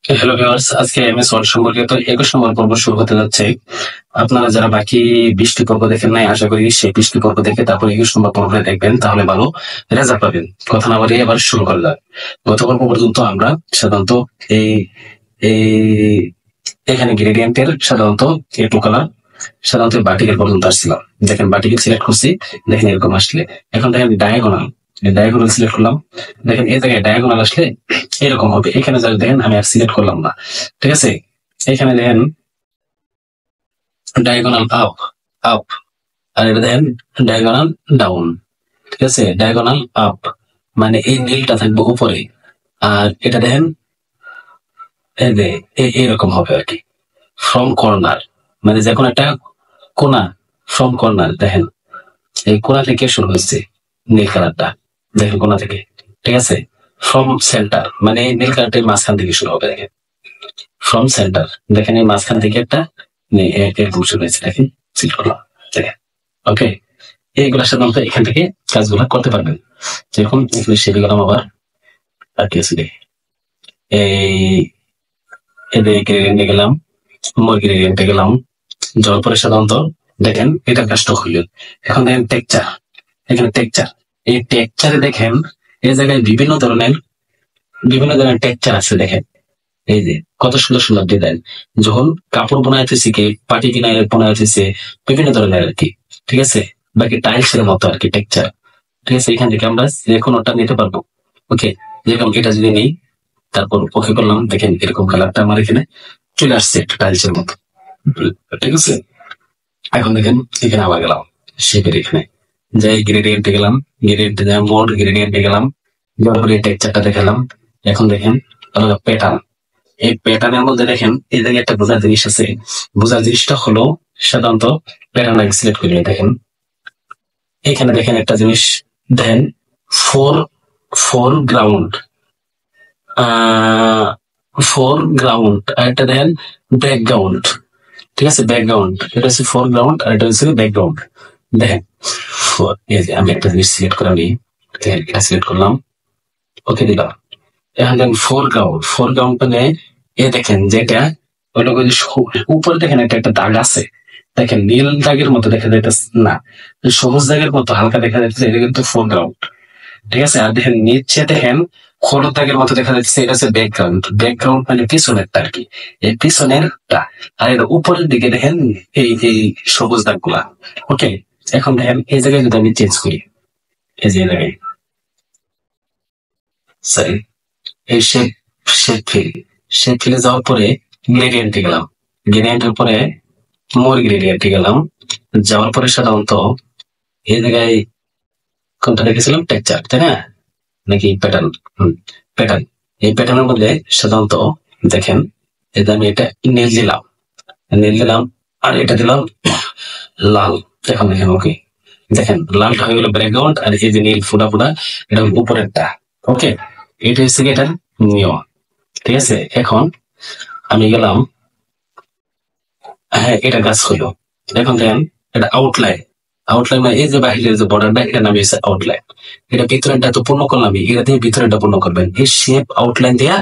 Hello viewers, আজকে MS word সম্পর্কিত 21 নম্বর পর্ব শুরু হতে যাচ্ছে। আপনারা যারা বাকি 20টি পর্ব দেখেন নাই, আশা করি সেই 20টি পর্ব দেখে তারপর 21 নম্বর পর্বটা দেখবেন, তাহলে ভালো রেজাল্ট পাবেন। কথা না বাড়িয়ে এবার শুরু করা যাক। গত পর্ব পর্যন্ত আমরা সাধারণত এই এই এখানে গ্রেডিয়েন্টের সাধারণত এই টু কালার সাধারণত বাটিকের পর্যন্ত আসছিলাম। দেখেন বাটিকে সিলেক্ট করছি, দেখেন এরকম আসলে। এখন দেখেন ডায়াগোনাল, ডায়াগোনাল সিলেক্ট করলাম। দেখেন এই জায়গায় ডায়াগোনাল আসলে এরকম হবে। এখানে যারা দেখেন আমি আর সিলেক্ট করলাম না, ঠিক আছে। এখানে দেখেন ডায়াগোনাল আপ, আপ, আর এটা দেখেন ডায়াগোনাল ডাউন, ঠিক আছে। ডায়াগোনাল আপ মানে এই নীলটা থাকবে উপরে, আর এটা দেখেন এরকম হবে আর কি। ফ্রম কর্নার মানে যে কোনো একটা কোনা, ফ্রম কর্নার দেখেন এই কোনা থেকে শুরু হচ্ছে নীল কালারটা, দেখেন কোনা থেকে, ঠিক আছে। ফ্রম সেন্টার মানে এই নীল কালারটা মাঝখান থেকে শুরু হবে, দেখেন ফ্রম সেন্টার, দেখেন এই মাঝখান থেকে একটা এরকম শুরু হয়েছে, দেখেন সিলেক্ট করলাম, দেখেন ওকে। এইগুলা সাধারণত এখান থেকে কাজগুলো করতে পারবেন। যেরকম এখানে সেরে গেলাম, আবার আর কি আছে এই এদিকে গেলাম, মুরগির রেন্টে গেলাম, যাওয়ার পরে সাধারণত দেখেন এটা কাজটা হইল। এখন দেখেন টেকচার, এখানে টেকচার, এই টেকচারে দেখেন এই জায়গায় বিভিন্ন ধরনের টেকচার আছে। দেখেন এই যে কত সুন্দর সুন্দর ডিজাইন, যখন কাপড় বোনাইতেছি কি পাটি কিনা বোনাইতেছে বিভিন্ন ধরনের আর কি, ঠিক আছে। বাকি টাইলস এর মতো আর কি টেকচার, ঠিক আছে। এখান থেকে আমরা যে কোনোটা নিতে পারবো, ওকে। যেরকম এটা যদি নেই, তারপর ওকে করলাম, দেখেন এরকম কালারটা আমার এখানে চলে আসছে একটা টাইলস এর মতো, ঠিক আছে। এখন দেখেন এখানে আবার গেলাম শেপের এখানে, যাই গ্রেডিয়েন্টে গেলাম, গ্রেডিয়েন্টে যাই মোড গ্রেডিয়েন্টে গেলাম, যাওয়ার পরে টেক্সচারটা দেখালাম। এখন দেখেন প্যাটার্ন, এই প্যাটার্নের মধ্যে দেখেন এই জায়গায় একটা বোঝার জিনিস আছে। বোঝার জিনিসটা হলো সাধারণত প্যাটার্নটাকে সিলেক্ট করে দেখেন, এখানে দেখেন একটা জিনিস দেন, fore foreground, foreground, আর একটা দেখেন ব্যাকগ্রাউন্ড, ঠিক আছে। ব্যাকগ্রাউন্ড এটা হচ্ছে ফোরগ্রাউন্ড আর এটা হচ্ছে ব্যাকগ্রাউন্ড। দেখেন এই যে আমি একটা জিনিস সিলেক্ট করে নিই, এটা সিলেক্ট করলাম, ওকে দিলাম। এখন দেখেন ফোরগ্রাউন্ড, ফোরগ্রাউন্ড মানে এ দেখেন যেটা ওটা উপরে দেখেন একটা একটা দাগ আছে, দেখেন নীল দাগের মতো দেখা যাইতেছে না, সবুজ দাগের মতো হালকা দেখা যাচ্ছে, এটা কিন্তু ফোরগ্রাউন্ড, ঠিক আছে। আর দেখেন নিচে দেখেন হলুদ দাগের মতো দেখা যাচ্ছে, এটা হচ্ছে ব্যাকগ্রাউন্ড। ব্যাকগ্রাউন্ড মানে পিছনেরটা আর কি, এই পিছনেরটা। আর এর উপরের দিকে দেখেন এই সবুজ দাগ গুলা, ওকে। এখন দেখেন এই জায়গায় যদি আমি চেঞ্জ করি, এই যে জায়গায় সরি এই শেপ, শেপ ফিলে যাওয়ার পরে গ্রেডিয়েন্টে গেলাম, গ্রেডিয়েন্টের পরে মোর গ্রেডিয়েন্টে গেলাম, যাওয়ার পরে সাধারণত এই জায়গায় কোনটা রেখেছিলাম টেক্সচার, তাই না, নাকি প্যাটার্ন, প্যাটার্ন। এই প্যাটার্নের মধ্যে সাধারণত দেখেন এটা আমি এটা নীল দিলাম, নীল দিলাম, আর এটা দিলাম লাল। এখন দেখেন ওকে, দেখেন লালটা হয়ে গেল ব্যাকগ্রাউন্ড, আর এই যে নীল ফুটা ফুটা এটা উপরেরটা, ওকে। এটা হচ্ছে এটার নিয়ম, ঠিক আছে। এখন আমি গেলাম, হ্যাঁ এটা গাছ হইলো। এখন দেখেন এটা আউটলাইন, আউটলাইন মানে এই যে বাহিরের যে বর্ডারটা এটা নামে হচ্ছে আউটলাইন। এটা ভিতরেরটা তো পূর্ণ করলাম, এটা দিয়ে ভিতরেরটা পূর্ণ করবেন। এই শেপ আউটলাইন দিয়া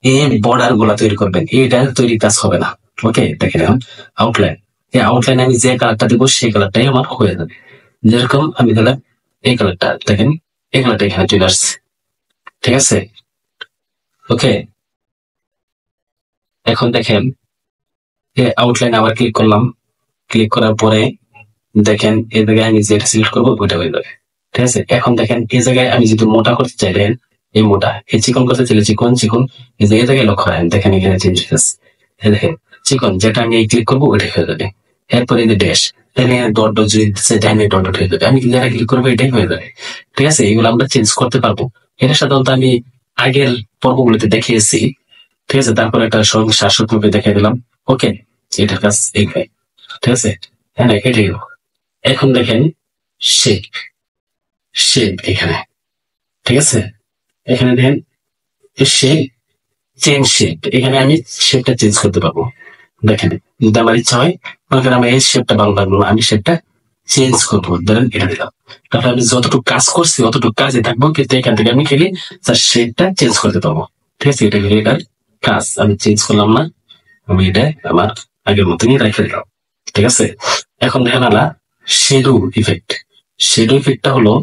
এই বর্ডার গুলা তৈরি করবেন, এইটা তৈরি কাজ হবে না, ওকে। দেখেন আউটলাইন, এই আউটলাইন আমি যে কালারটা দিব সেই কালারটাই আমার হয়ে যাবে। যেরকম আমি দিলাম এই কালারটা, দেখেন এই কালারটা এখানে চলে আসছে, ঠিক আছে, ওকে। এখন দেখেন আউটলাইন আবার ক্লিক করলাম, ক্লিক করার পরে দেখেন এই জায়গায় আমি যেটা সিলেক্ট করবো ওইটা হয়ে যাবে, ঠিক আছে। এখন দেখেন এই জায়গায় আমি যদি মোটা করতে চাই, দেখেন এই মোটা, এই চিকন করতে চাইলে চিকন, চিকন এই যে এই জায়গায় লক্ষ্য রাখেন, দেখেন এখানে চেঞ্জ হয়েছে, দেখেন চিকন যেটা আমি ক্লিক করবো ওইটাই হয়ে যাবে। এরপরে এই যে ড্যাশ, এখানে ডট ডট যদি ডাইনে ডট ডট হয়ে যাবে, আমি যেটা ক্লিক করবো এটাই হয়ে যাবে, ঠিক আছে। এগুলো আমরা চেঞ্জ করতে পারবো। এটা সাধারণত আমি আগের পর্বগুলোতে দেখিয়েছি, ঠিক আছে। তারপরে একটা শাসকভাবে দেখিয়ে দিলাম, ওকে। এটার কাজ এইভাবে, ঠিক আছে, হ্যাঁ এটাই। এখন দেখেন শেপ, শেপ এখানে, ঠিক আছে। এখানে দেখেন শেপ, চেঞ্জ শেপ, এখানে আমি শেপটা চেঞ্জ করতে পারবো। দেখেন যদি আমার ইচ্ছা হয়, মনে করেন আমার এই শেপটা ভালো লাগলো না, আমি শেপটা চেঞ্জ করবো, ধরেন এটা দিলাম। তাহলে আমি যতটুকু কাজ করছি অতটুকু কাজে থাকবো, কিন্তু এখান থেকে আমি খেলি তার শেপটা চেঞ্জ করতে পারবো, ঠিক আছে। এটা এটার কাজ আমি চেঞ্জ করলাম না, আমি এটা আমার আগের মতনই রেখে দিলাম। ঠিক আছে, এখন দেখেন আলা শেডো ইফেক্ট। শেডো ইফেক্টটা হলো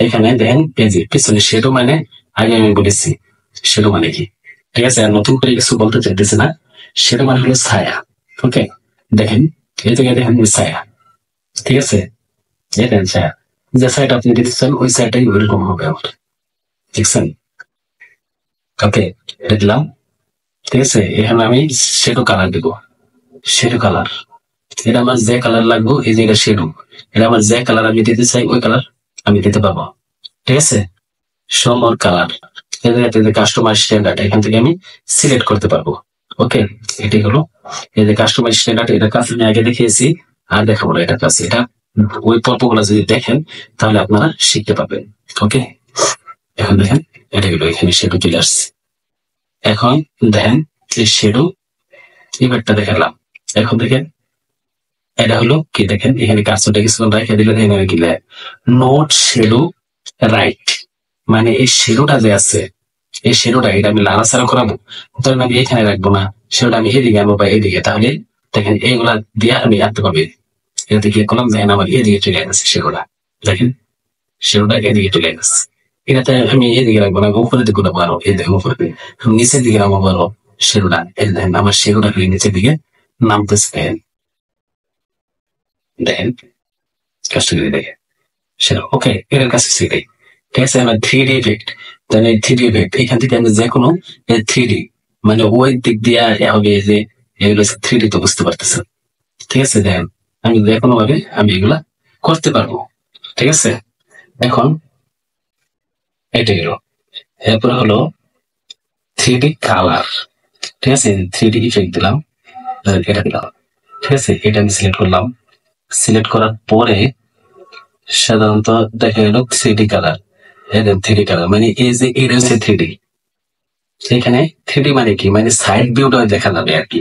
এখানে দেখেন পেজে পিছনে শেডো মানে আগে আমি বলেছি শেডো মানে কি। ঠিক আছে, আর নতুন করে কিছু বলতে চাইতেছে না। শেডো মানে হলো ছায়া। ওকে, দেখেন এই জায়গায় দেখেন ছায়া। ঠিক আছে, দেখেন ছায়া, যে ছায়াটা আপনি দিতে চান ওই ছায়াটাই ওইরকম হবে আমার। দেখছেন? ওকে, এটা দিলাম। ঠিক আছে, এখানে আমি শেডো কালার দিব। শেডো কালার, এটা আমার যে কালার লাগবে, এই যে এটা শেডো, এটা আমার যে কালার আমি দিতে চাই ওই কালার আমি দিতে পারবো। ঠিক আছে, সমর কালার, কাস্টমার স্ট্যান্ডার্ড এখান থেকে আমি সিলেক্ট করতে পারবো। ওকে, এটাই হলো এই যে কাস্টমার স্ট্যান্ডার্ড। এটা কাজ আমি আগে দেখিয়েছি, আর দেখাবো না এটা কাজ। এটা ওই পর্বগুলো যদি দেখেন তাহলে আপনারা শিখতে পারবেন। ওকে, এখন দেখেন এটা হলো এখানে শেডো চলে আসছে। এখন দেখেন এই শেডো ইফেক্টটা দেখালাম। এখন দেখেন এটা হলো কি, দেখেন এখানে কাজটা কিছুক্ষণ রেখে দিলে এখানে কি লেখা নোট শেডো রাইট, মানে এই শেডোটা যে আছে এই শেডোটা এটা আমি লাড়াচাড়া করাবো, ধরেন আমি এখানে রাখবো না, শেডোটা আমি এদিকে আনবো বা এদিকে, তাহলে দেখেন এইগুলা দিয়ে আমি আনতে পারবো। এটাতে গিয়ে করলাম দেখেন আমার এদিকে চলে গেছে শেডোটা। দেখেন শেডোটা এদিকে চলে গেছে। এটাতে আমি এদিকে রাখবো না, উপরের দিকে রাখবো, আরো এই দেখেন উপরে নিচের দিকে নামাবো আরো শেডোটা। এই দেখেন আমার শেডোটা নিচের দিকে নামতেছে। দেখেন কাজটা যদি দেখে সেটা ওকে, এটার কাছে সেটাই। ঠিক আছে, আমার 3D ইফেক্ট, তাহলে 3D ইফেক্ট এখান থেকে আমি যে কোনো 3D মানে ওই দিক দিয়ে হবে যে এগুলো 3D তো বুঝতে পারতেছেন। ঠিক আছে, দেখেন আমি যে কোনো ভাবে আমি এগুলা করতে পারবো। ঠিক আছে, এখন এটা গেল। এরপরে হলো 3D কালার। ঠিক আছে, 3D ইফেক্ট দিলাম, এটা দিলাম। ঠিক আছে, এটা আমি সিলেক্ট করলাম। সিলেক্ট করার পরে সাধারণত দেখা গেল 3D কালার। 3D কালার মানে এই যে এটা হচ্ছে 3D। এখানে 3D মানে কি, মানে সাইড ভিউটা দেখা যাবে আর কি।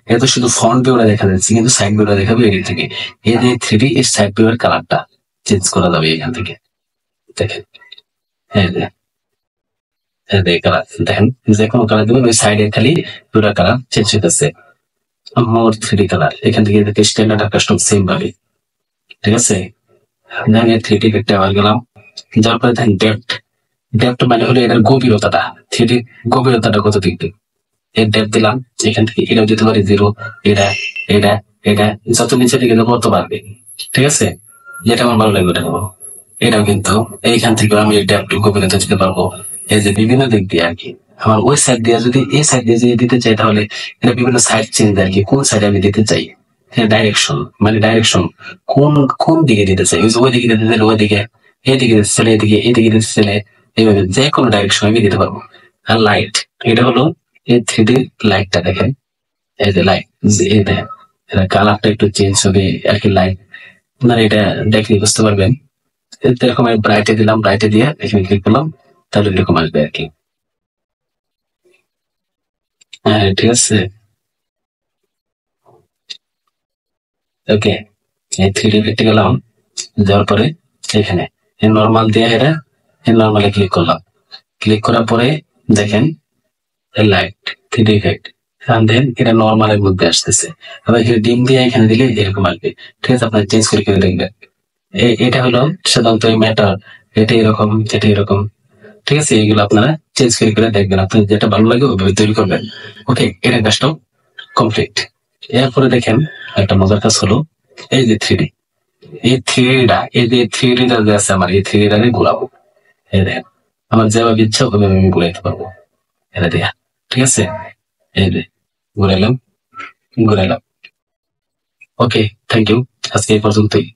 এটা তো শুধু ফ্রন্ট ভিউটা দেখা যাচ্ছে, কিন্তু সাইড ভিউটা দেখাবে এদিক থেকে। এই যে 3D এর সাইড ভিউ এর কালারটা চেঞ্জ করা যাবে এখান থেকে। দেখেন হ্যাঁ, কালার দেখেন যে কোনো কালার দেবেন, ওই সাইডে খালি পুরো কালার চেঞ্জ হইতেছে। মোর 3D কালার এখান থেকে স্ট্যান্ডার্ড আর কাস্টম সেম ভাবে। ঠিক আছে, দেখেন 3D ইফেক্টে আবার গেলাম, যার পরে দেখেন ডেপথ। ডেপথ মানে হলো এটার গভীরতাটা, 3D গভীরতাটা কত দিক দিয়ে এর ডেপথ দিলাম। এখান থেকে এটাও দিতে পারি 0, এটা এটা এটা যত নিচে দিকে দেবো তত বাড়বে। ঠিক আছে, যেটা আমার ভালো লাগবে ওটা দেবো। এটাও কিন্তু এইখান থেকে আমি ডেপথ গভীরতা দিতে পারবো, এই যে বিভিন্ন দিক দিয়ে আর কি। আমার ওই সাইড দিয়ে যদি এই সাইড দিয়ে যদি দিতে চাই তাহলে এটা বিভিন্ন সাইড চেঞ্জ আর কি, কোন সাইডে আমি দিতে চাই। ডাইরেকশন মানে ডাইরেকশন কোন কোন দিকে দিতে চাই, ওই দিকে দিতে চাইলে ওই দিকে, এদিকে দিতে চাইলে এদিকে, এদিকে দিতে চাইলে এইভাবে যে কোনো ডাইরেকশন আমি দিতে পারবো। আর লাইট, এটা হলো এই 3D লাইটটা দেখেন, এই যে লাইট এই দেখেন এটা কালারটা একটু চেঞ্জ হবে আর কি। লাইট আপনারা এটা দেখলে বুঝতে পারবেন। এরকম আমি ব্রাইটে দিলাম, ব্রাইটে দিয়ে এখানে ক্লিক করলাম, তাহলে এরকম আসবে আর কি। হ্যাঁ ঠিক আছে, ওকে। এই 3D ইফেক্টে গেলাম, যাওয়ার পরে এখানে নর্মাল দিয়ে এটা নর্মালে ক্লিক করলাম। ক্লিক করার পরে দেখেন লাইট 3D ইফেক্ট, দেন এটা নর্মালের মধ্যে আসতেছে। আবার এখানে ডিম দিয়ে এখানে দিলে এরকম আসবে। ঠিক আছে, আপনার চেঞ্জ করে করে দেখবেন। এটা হলো সাধারণত ম্যাটার, এটা এরকম, এটা এরকম। ঠিক আছে, এইগুলো আপনারা চেঞ্জ করে করে দেখবেন, আপনার যেটা ভালো লাগে ওইভাবে তৈরি করবেন। ওকে, এটা কাজটাও কমপ্লিট। এরপরে দেখেন একটা মজার কাজ হলো এই যে 3D, এই 3Dটা এই যে 3Dটা যে আছে আমার, এই 3Dটা ঘুরাবো। এই দেখেন আমার যেভাবে ইচ্ছা ওইভাবে আমি ঘুরাইতে পারবো এটা দিয়া। ঠিক আছে, এই যে ঘুরাইলাম, ঘুরাইলাম। ওকে, থ্যাংক ইউ, আজকে এই পর্যন্তই।